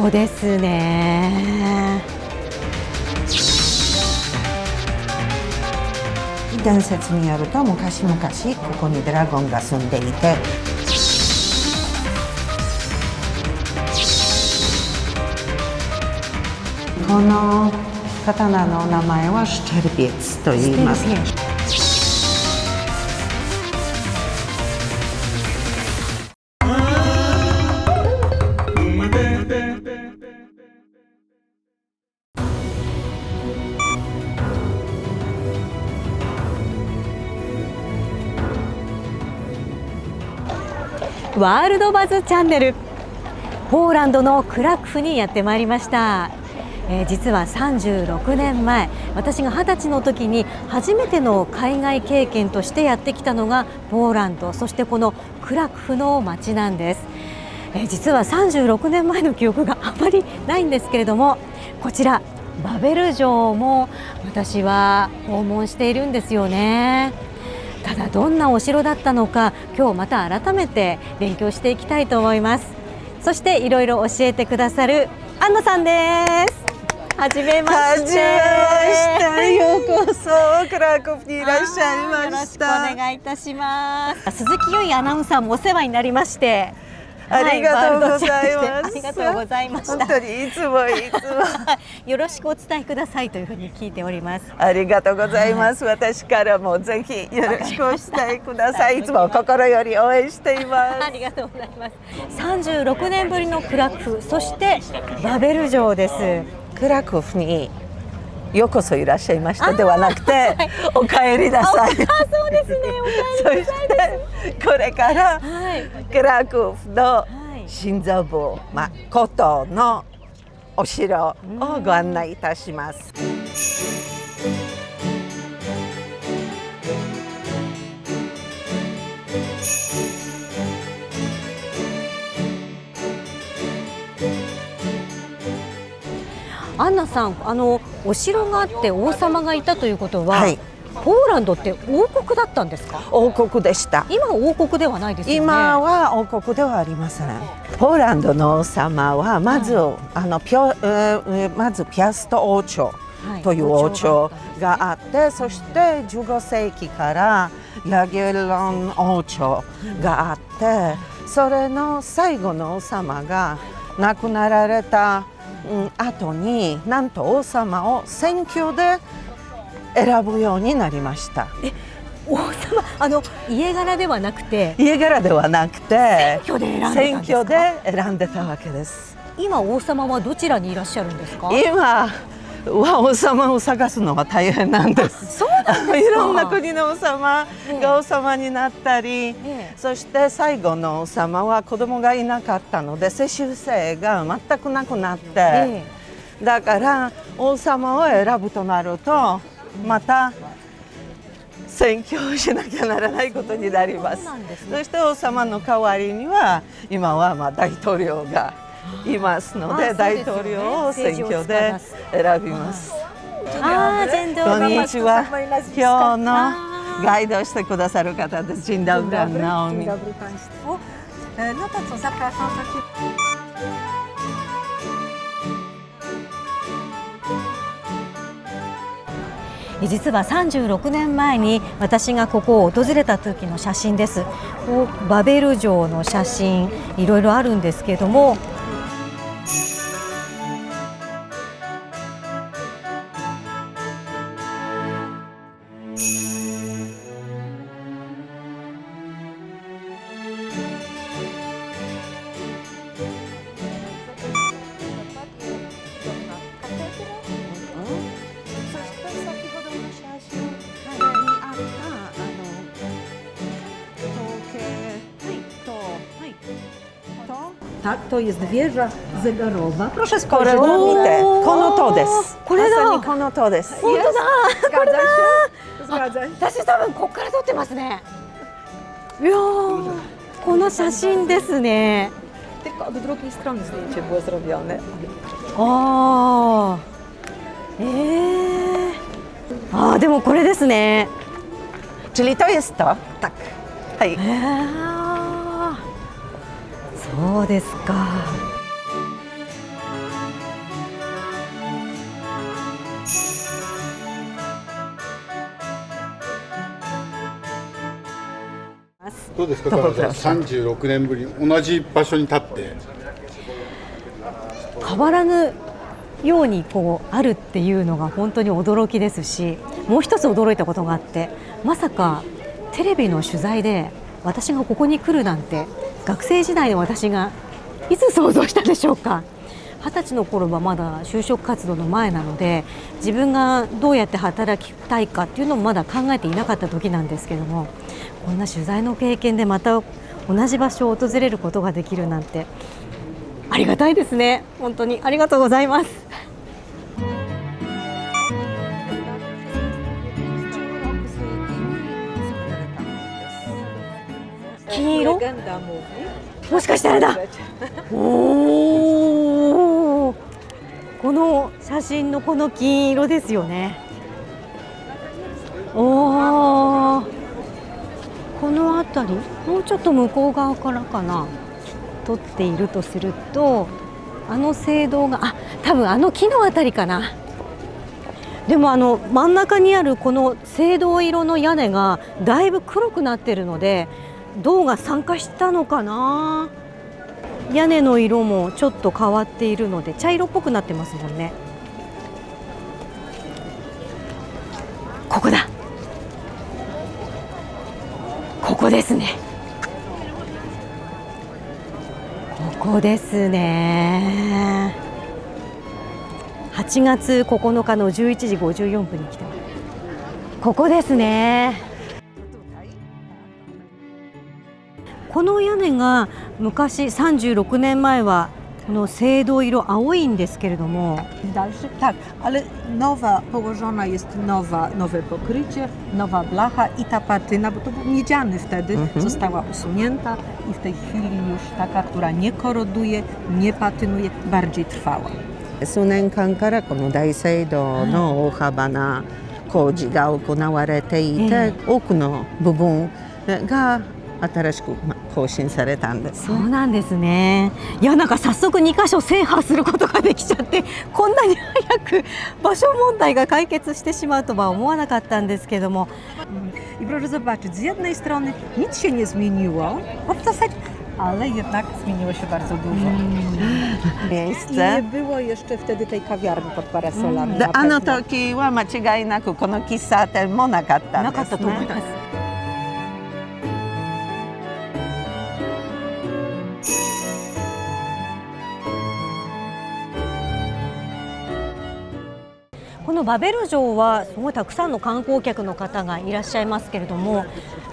そうですね。伝説によると昔々ここにドラゴンが住んでいて、この刀の名前はシュテルビッツと言います。ワールドバズチャンネル、ポーランドのクラクフにやってまいりました。実は36年前、私が20歳の時に初めての海外経験としてやってきたのがポーランド、そしてこのクラクフの街なんです。実は36年前の記憶があまりないんですけれども、こちらバベル城も私は訪問しているんですよね。ただどんなお城だったのか、今日また改めて勉強していきたいと思います。そしていろいろ教えてくださるアンナさんです。はじめまして。ようこそクラクフにいらっしゃいました。よろしくお願いいたします。鈴木由衣アナウンサーもお世話になりまして、ありがとうございます。ありがとうございました。本当にいつもよろしくお伝えくださいというふうに聞いております。ありがとうございます。私からもぜひよろしくお伝えください。いつも心より応援しています。ありがとうございます。36年ぶりのクラクフ、そしてバベル城です。クラクフにようこそいらっしゃいましたではなくて、はい、お帰りなさい。そうですね、お帰りなさいです。これから、クラクフの心臓部、古都のお城をご案内いたします。アンナさん、お城があって王様がいたということは、ポーランドって王国だったんですか？王国でした。今は王国ではないですよね。今は王国ではありません。ポーランドの王様はまず、まずピアスト王朝という王朝があって、そして15世紀からヤギェロン王朝があって、それの最後の王様が亡くなられた後に、なんと王様を選挙で選ぶようになりました。王様、家柄ではなくて、家柄ではなくて選挙で選んでたわけです。今王様はどちらにいらっしゃるんですか？今は王様を探すのは大変なんです。そうなんですか。いろんな国の王様が王様になったり、そして最後の王様は子供がいなかったので世襲制が全くなくなって、だから王様を選ぶとなるとまた選挙をしなきゃならないことになります。そして王様の代わりには今は大統領がいますので、大統領を選挙で選びます。こんにちは。今日のガイドをしてくださる方です。Dzień dobry, Naomi. Dzień dobry Państwu. No to co, zapraszam za chwilę. 実は36年前に私がここを訪れた時の写真です。バベル城の写真、いろいろあるんですけれども、Tak, to jest wieża zegarowa. Proszę spojrzeć. これを見て、この塔です。これだ。まさにこの塔です。本当だ。これだ。Zgadza się. 私多分ここから撮ってますね。いやー、この写真ですね。 Tylko od drugiej strony zdjęcie było zrobione. ああ、でもこれですね。Czyli to jest to? Tak. はい。そうですか。どうですか、彼女は36年ぶりに同じ場所に立って変わらぬようにこうあるっていうのが本当に驚きですし、もう一つ驚いたことがあって、まさかテレビの取材で私がここに来るなんて学生時代の私がいつ想像したでしょうか。20歳の頃はまだ就職活動の前なので、自分がどうやって働きたいかっていうのもまだ考えていなかった時なんですけども、こんな取材の経験でまた同じ場所を訪れることができるなんてありがたいですね。本当にありがとうございます。金色？もしかしたらだ。おお、この写真のこの金色ですよね。おお、この辺り、もうちょっと向こう側からかな、撮っているとすると、あの聖堂が、多分あの木の辺りかな。でも真ん中にあるこの聖堂色の屋根がだいぶ黒くなってるので、銅が酸化したのかな。屋根の色もちょっと変わっているので茶色っぽくなってますもんね。ここだ、ここですね、ここですね。8月9日の11時54分に来てます。ここですね。この屋根が昔36年前はこの青銅色青いんですけれども、 Tak, ale nowa położona jest nowe pokrycie, nowa blacha i ta patyna, bo to był miedziany wtedy, została usunięta i w tej chwili już taka, która nie koroduje, nie patynuje, bardziej trwała. 数年間からこの大聖堂の大幅な工事が行われていて、多くの部分が新しく更新されたんです、ね。そうなんですね。いや、なんか早速2カ所制覇することができちゃって、こんなに早く場所問題が解決してしまうとは思わなかったんですけども。I proszę zobaczyć, z jednej strony nic się nie zmieniło, bo w zasadzie, ale jednak zmieniło się bardzo dużo. I nie miejsce. było jeszcze wtedy tej kawiarni pod parasolami. で na あの pewno. 時は間違いなくこの喫茶店もなかったんなかったですね。と思います。このバベル城はすごいたくさんの観光客の方がいらっしゃいますけれども、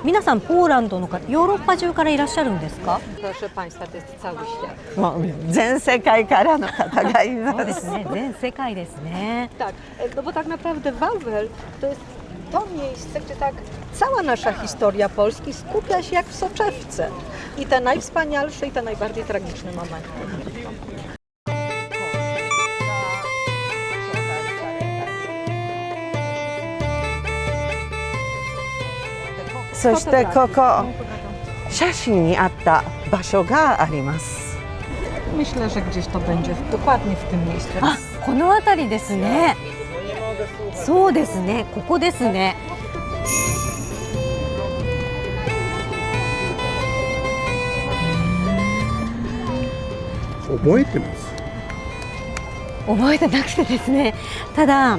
皆さんポーランドの方、ヨーロッパ中からいらっしゃるんですか？ Proszę Państwa, to jest cały świat. もう全世界からの方がいま。そうですすね、全世界ですね。 Tak, no bo tak naprawdę Wawel to jest to miejsce, gdzie tak cała nasza historia Polski skupia się jak w soczewce. I te najwspanialsze, i te najbardziej tragiczne momenty. そしてここ写真にあった場所があります。 Myślę, że gdzieś to będzie dokładnie w tym miejscu. あ、この辺りですね。そうですね、ここですね。覚えてます。覚えてなくてですね、ただ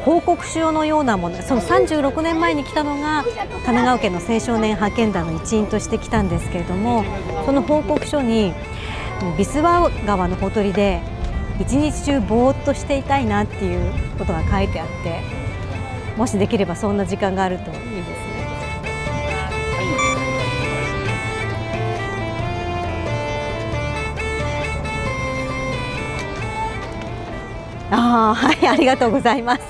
報告書のようなもの、その36年前に来たのが神奈川県の青少年派遣団の一員として来たんですけれども、その報告書にビスワ川のほとりで一日中ぼーっとしていたいなっていうことが書いてあって、もしできればそんな時間があるといいですね。はい、ありがとうございます。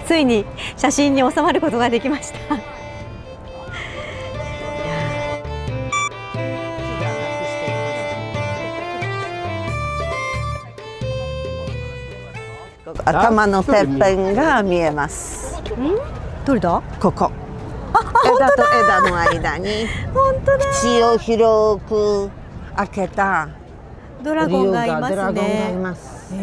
ついに写真に収まることができました。頭のてっぺんが見えます。どれだ？ここ。枝と枝の間に本当だ。口を広く開けたドラゴンがいますね。ドラゴンがいます。ち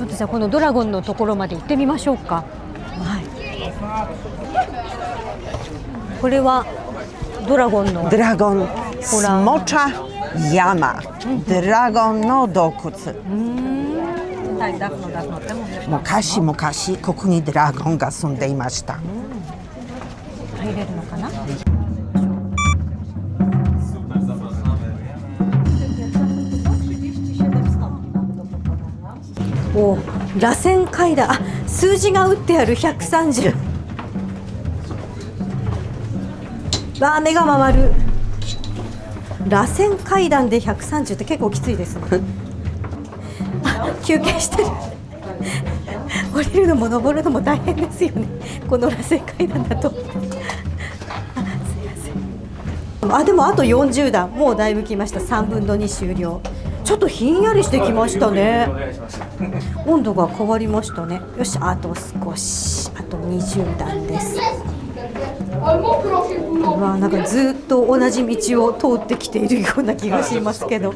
ょっとじゃあこのドラゴンのところまで行ってみましょうか。はい。これはドラゴンのドラゴンスモチャ山、ドラゴンの洞窟。昔々ここにドラゴンが住んでいました。入れるのかな。お、螺旋階段、あ、数字が打ってある130。わあ、目が回る。螺旋階段で130って結構きついですね。あ、休憩してる。降りるのも登るのも大変ですよね。この螺旋階段だと。あ、でもあと40段、もうだいぶ来ました。3分の2終了。ちょっとひんやりしてきましたね。温度が変わりましたね。よし、あと少し、あと20段です。うわ、なんかずっと同じ道を通ってきているような気がしますけど。は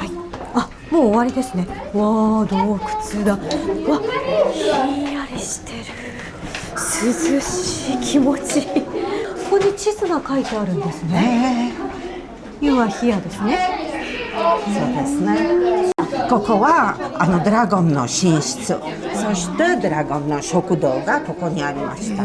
い、あ、もう終わりですね。わあ、洞窟だ。わ、ひんやりしてる。涼しい、気持ちいい。ここに地図が書いてあるんですね。You are hereですね。そうですね。ここはドラゴンの寝室、そしてドラゴンの食堂がここにありました。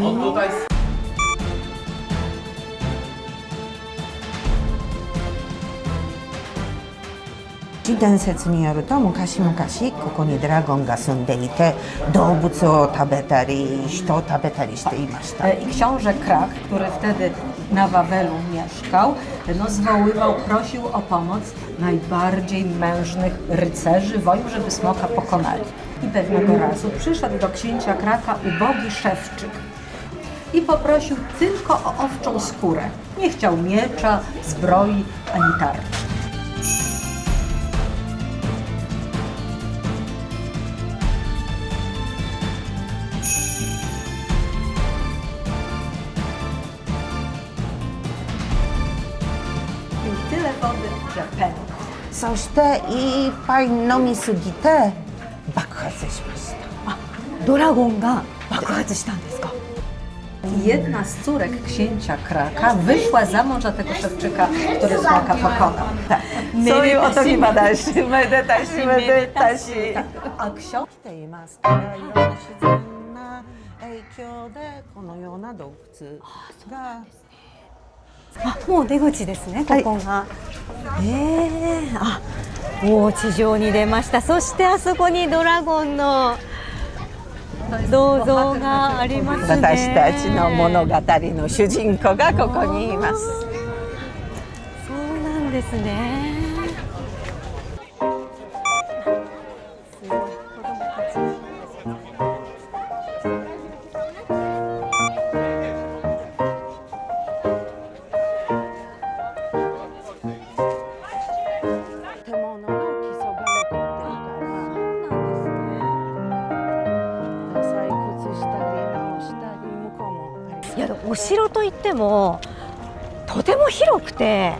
伝説によると昔々ここにドラゴンが住んでいて動物を食べたり人を食べたりしていました。I książę Krak, który wtedy na Wawelu mieszkał, no zwoływał, prosił o pomoc najbardziej mężnych rycerzy woju, żeby smoka pokonali. I pewnego razu przyszedł do księcia Kraka ubogi szewczyk i poprosił tylko o owczą skórę. Nie chciał miecza, zbroi ani tarczy. Tyle wody, że pękł. そしていっぱい飲みすぎて爆発しました。あ、ドラゴンが爆発したんですか。Jedna z córek księcia Kraka wyszła za mąż za tego szewczyka, który smoka pokonał. Tak. そういうおとぎ話、めでたしめでたし。A książę 来ていますから、いろんな自然な影響でこのような洞窟が。あ、もう出口ですね、ここが。あ、もう地上に出ました。そしてあそこにドラゴンの銅像がありますね。私たちの物語の主人公がここにいます。そうなんですね。すごい、子供たち。いや、お城といってもとても広くて、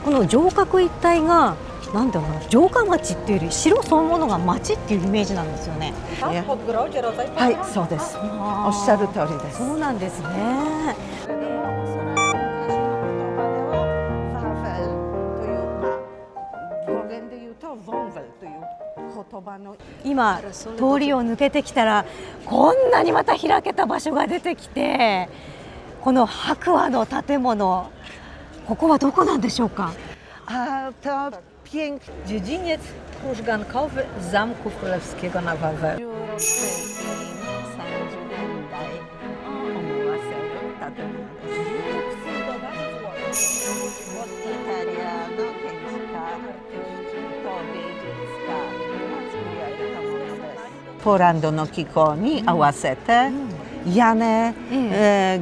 この城郭一帯がなんだろうな、城下町っていうより城そのものが町っていうイメージなんですよね。はい、そうです。おっしゃる通りです。そうなんですね。今通りを抜けてきたらこんなにまた開けた場所が出てきて、この白亜の建物、ここはどこなんでしょうか。dziedziniec krużgankowy Zamku Królewskiego na Wawelu. ポーランドの気候に合わせて屋根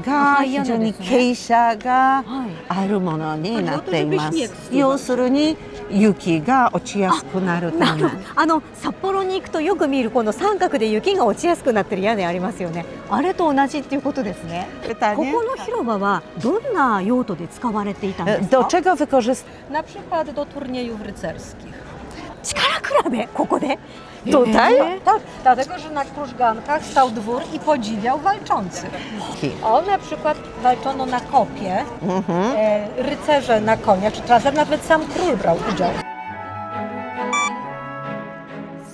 が非常に傾斜があるものになっています。要するに雪が落ちやすくなるため。札幌に行くとよく見るこの三角で雪が落ちやすくなってる屋根ありますよね。あれと同じっていうことですね。ここの広場はどんな用途で使われていたんですか？ Do czego wykorzystano? Na przykład do turniejów rycerskich. 力比べここで Tutaj? Tak, dlatego, że na krużgankach stał dwór i podziwiał walczących. O, na przykład walczono na kopie, rycerze na koniach, czy czasem nawet sam król brał udział.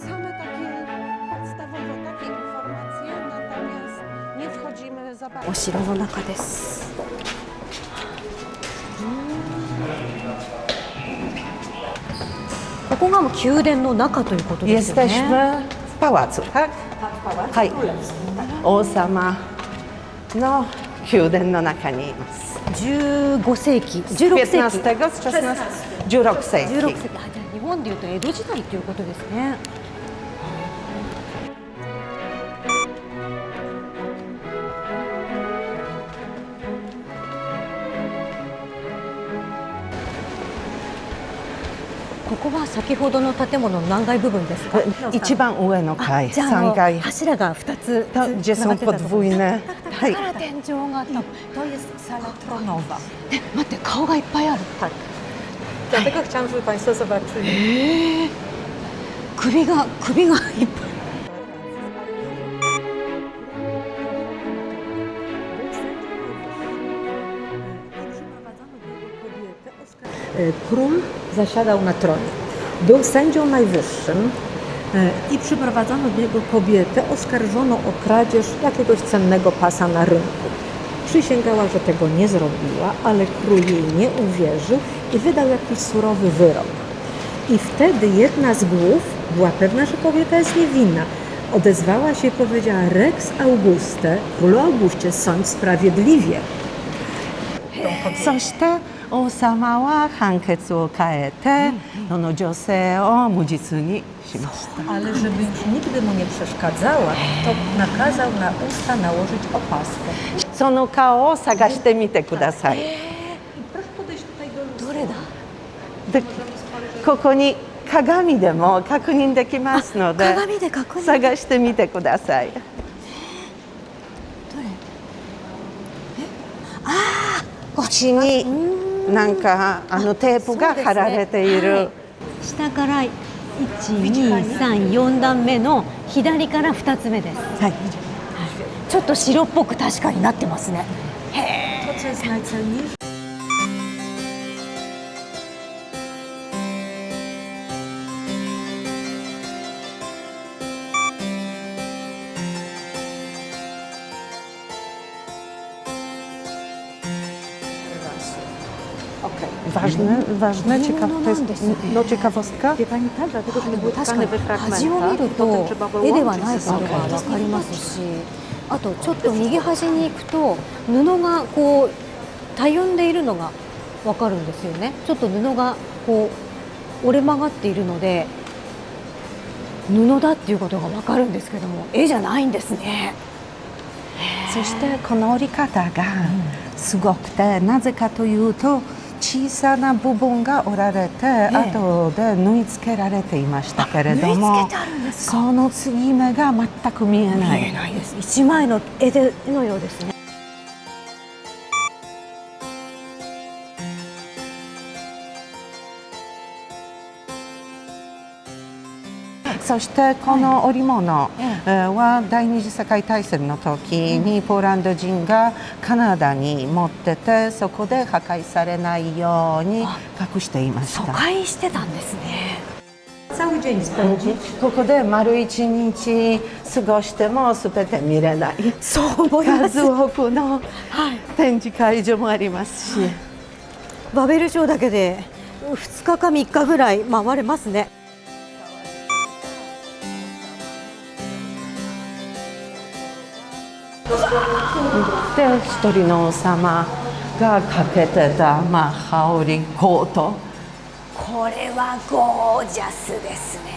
Same takie podstawowe takie informacje, natomiast nie wchodzimy za bardzo. お城の中です。ここがもう宮殿の中ということですよね。 Jesteśmy w pałacu, tak? Tak. 王様の宮殿の中にいます。15世紀、16世紀、 15z 16 16世紀。 16世紀、じゃあ日本でいうと江戸時代ということですね。ここは先ほどの建物の何階部分ですか？一番上の階、じゃあ3階。柱が2つ Gdzie są podwójne. だから天井があった。 To jest sala tronowa. 待って顔がいっぱいある。 Tak. Dlatego chciałam, żeby Państwo zobaczyli. 首がいっぱい。Król zasiadał na tronie. Był sędzią najwyższym i przyprowadzono do niego kobietę oskarżoną o kradzież jakiegoś cennego pasa na rynku. Przysięgała, że tego nie zrobiła, ale król jej nie uwierzył i wydał jakiś surowy wyrok. I wtedy jedna z głów była pewna, że kobieta jest niewinna. Odezwała się i powiedziała: Rex Auguste, królu Augustie, sądź sprawiedliwie. そして王様は判決を変えて、その女性を無実にしました。 Ale żeby już nigdy mu nie przeszkadzała, to nakazał na usta nałożyć opaskę. その顔を探してみてください。 Proszę podejść tutaj do lustra. どれだ？で、ここに鏡でも確認できますので、鏡で確認。探してみてください。腰になんかテープが貼られている。下から1、2、3、4段目の左から2つ目です。はい。ちょっと白っぽく確かになってますね。 To, co jest najcenniejsze. Ważne, ciekawe, to jest ciekawostka. Wie Pani, tak, dlatego, że były 確か tkane に we 端を見 fragmentach, る potem と trzeba było 絵では łączyć ない ze こと sobą. が分かりますし、あとちょっと右端に行くと布がこうたゆんでいるのが分かるんですよね。ちょっと布がこう折れ曲がっているので布だっていうことが分かるんですけども、絵じゃないんですね。そしてこの折り方がすごくて、なぜかというと小さな部分が折られて、後で縫い付けられていましたけれども、縫い付けてあるんですか？その継ぎ目が全く見えない。見えないです。一枚の絵のようですね。そしてこの織物は第二次世界大戦の時にポーランド人がカナダに持ってて、そこで破壊されないように隠していまし疎た。開してたんですね。 Cały dzień spędzić. ここで丸一日過ごしても全て見れない。そう思います。数多くの展示会場もありますし、バベル城だけで2日か3日ぐらい回れますね。で一人の王様がかけてた羽織コート。これはゴージャスですね。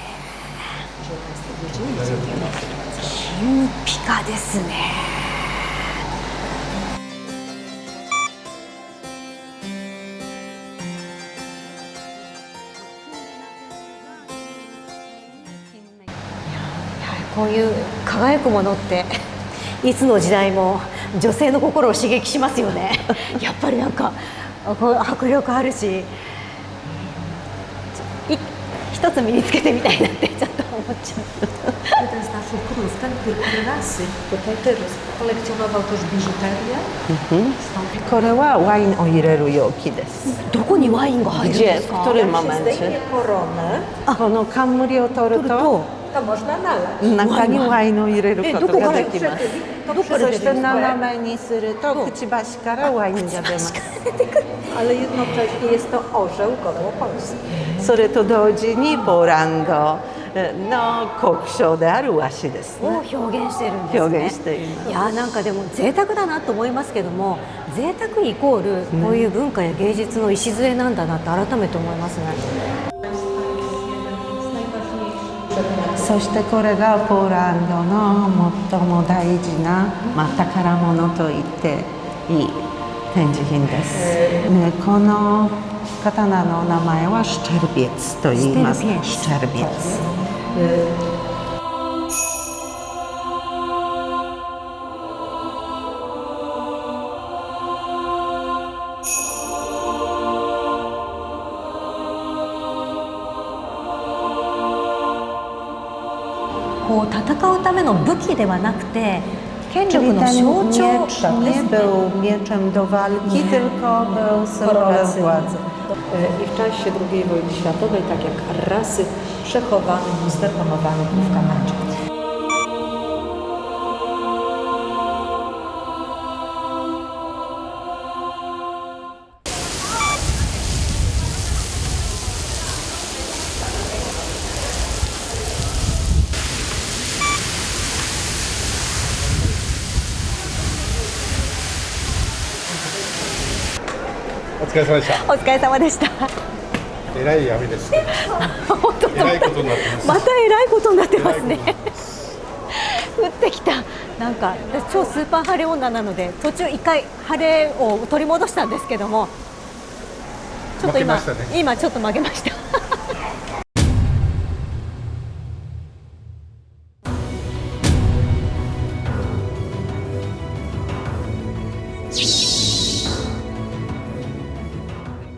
金ピカですね。こういう輝くものっていつの時代も女性の心を刺激しますよね。やっぱりなんかこう迫力あるし、一つ身につけてみたいなってちょっと思っちゃう。Jeden z naszych królów, ten rasy, tutaj też kolekcjonował też biżuterię. これはワインを入れる容器です。どこにワインが入るんです w か？ którym Jak się momencie? zdejmie koronę, この冠を取ると to można nalać. 中にワインを入れることができます。 To そして斜めにするとくちばしからワインが出ます。 ale jednocześnie jest to orzeł godło Polski. それと同時にポーランドの国章である和紙ですね。を表現してるんですね。表現しています。いやーなんかでも贅沢だなと思いますけども、贅沢イコールこういう文化や芸術の礎なんだなって改めて思いますね。そしてこれがポーランドの最も大事な、宝物と言っていい展示品です。この刀の名前はシュチェルビエツと言います。シュチェルビエツ。こう戦うための武器ではなくて権力の象徴ですね。 nie był mieczem do walki, tylko był symbolem władzy. I w czasie II wojny światowej, tak jak rasy, przechowany był zdeponowany w Kanadzie. O 疲れ様でした。お疲れ様でした。えらい雨ですね。本当えらいことになってます。またえらいことになってますね。降ってきた。なんか私超スーパー晴れ女なので途中一回晴れを取り戻したんですけども、ちょっと今、負けましたね。今ちょっと負けました。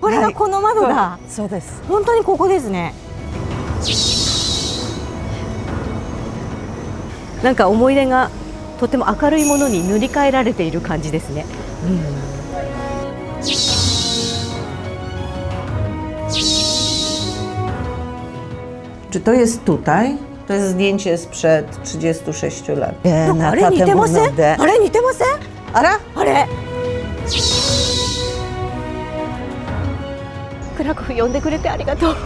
これがこの窓だ。そうです。本当にここですね。なんか思い出がとても明るいものに塗り替えられている感じですね。Czy to jest tutaj? To jest zdjęcie sprzed 36 lat. あれ似てません？あれ似てません？あら？あれ。クラクフ呼んでくれてありがとう。